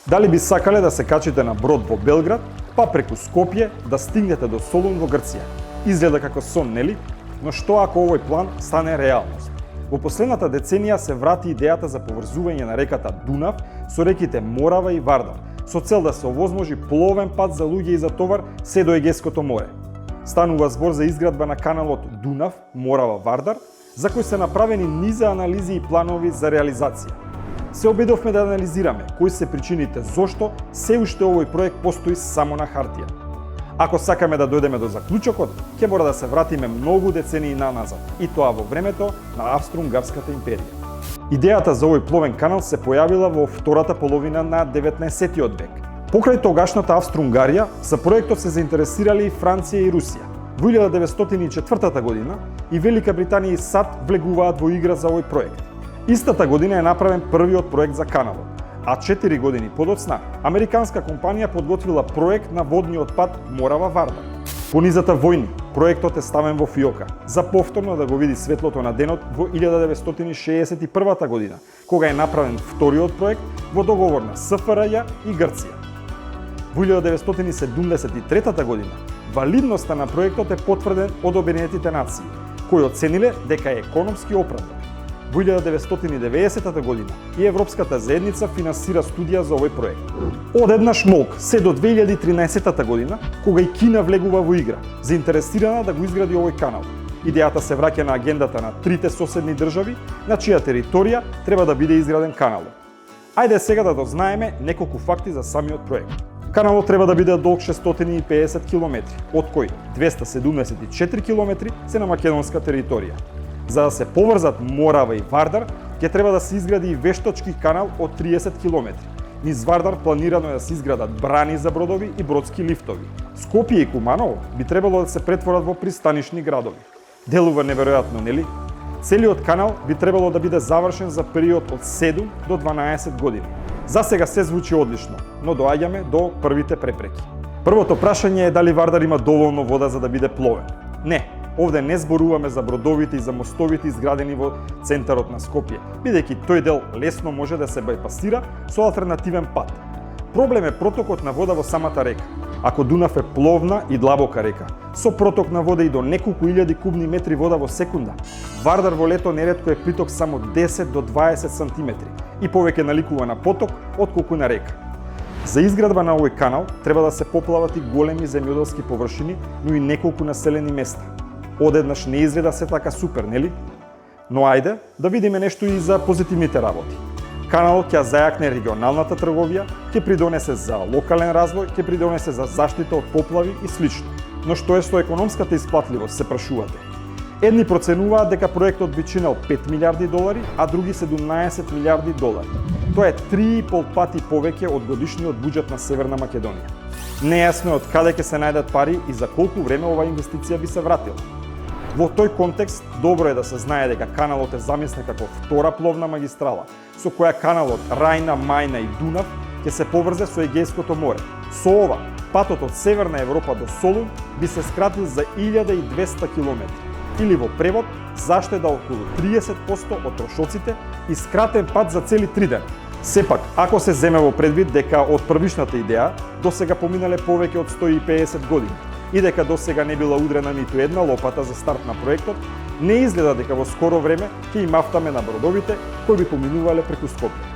Дали би сакале да се качите на брод во Белград, па преку Скопје да стигнете до Солун во Грција? Изгледа како сон, нели? Но што ако овој план стане реалност? Во последната деценија се врати идејата за поврзување на реката Дунав со реките Морава и Вардар, со цел да се овозможи пловен пат за луѓе и за товар се до Егејското море. Станува збор за изградба на каналот Дунав, Морава, Вардар, за кој се направени низа анализи и планови за реализација. Се обидовме да анализираме кои се причините зошто се уште овој проект постои само на хартија. Ако сакаме да дојдеме до заклучокот, ќе мора да се вратиме многу децении наназад, и тоа во времето на Австро-Унгарската империја. Идејата за овој пловен канал се појавила во втората половина на 19-тиот век. Покрај тогашната Австро-Унгарија, за проектот се заинтересирали и Франција и Русија. Во 1904 година и Велика Британија и САД влегуваат во игра за овој проект. Истата година е направен првиот проект за каналот, а 4 години подоцна американска компанија подготвила проект на водниот пат Морава-Вардар. По низата војни, проектот е ставен во фиока, за повторно да го види светлото на денот во 1961 година, кога е направен вториот проект во договор на СФРЈ и Грција. Во 1973 година, валидноста на проектот е потврден од Обединетите нации, кои оцениле дека е економски оправдан. Во 1990 година и Европската заедница финансира студија за овој проект. Одеднаш молк се до 2013 година, кога и Кина влегува во игра, заинтересирана да го изгради овој канал. Идејата се враќа на агендата на трите соседни држави, на чија територија треба да биде изграден каналот. Ајде сега да дознаеме неколку факти за самиот проект. Каналот треба да биде долг 650 км, од кои 274 км се на македонска територија. За да се поврзат Морава и Вардар, ќе треба да се изгради и вештачки канал од 30 км. Низ Вардар планирано е да се изградат брани за бродови и бродски лифтови. Скопје и Куманово би требало да се претворат во пристанишни градови. Делува неверојатно, нели? Целиот канал би требало да биде завршен за период од 7 до 12 години. За сега се звучи одлично, но доаѓаме до првите препреки. Првото прашање е дали Вардар има доволно вода за да биде пловен. Не, овде не зборуваме за бродовите и за мостовите изградени во центарот на Скопје, бидејќи тој дел лесно може да се бајпасира со алтернативен пат. Проблем е протокот на вода во самата река. Ако Дунав е пловна и длабока река, со проток на вода и до неколку илјади кубни метри вода во секунда, Вардар во лето неретко е приток само 10 до 20 см и повеќе наликува на поток отколку на река. За изградба на овој канал треба да се поплават и големи земјоделски површини, но и неколку населени места. Одеднаш не изгледа се така супер, нели? Но ајде да видиме нешто и за позитивните работи. Каналот ќе зајакне регионалната трговија, ќе придонесе за локален развој, ќе придонесе за заштита од поплави и слично. Но што е со економската исплатливост, се прашувате? Едни проценуваат дека проектот би чинел 5 милиарди долари, а други 17 милиарди долари. Тоа е 3,5 пати повеќе од годишниот буџет на Северна Македонија. Нејасно е од каде ќе се најдат пари и за колку време оваа инвестиција би се вратила. Во тој контекст, добро е да се знае дека каналот е замислен како втора пловна магистрала, со која каналот Рајна, Мајна и Дунав ќе се поврзе со Егејското море. Со ова, патот од Северна Европа до Солун би се скратил за 1200 км. Или во превод, заштеда околу 30% од трошоците и скратен пат за цели 3 дена. Сепак, ако се земе во предвид дека од првишната идеја до сега поминале повеќе од 150 години и дека до сега не била удрена ниту една лопата за старт на проектот, не изгледа дека во скоро време ќе им мафтаме на бродовите кои би поминувале преку Скопје.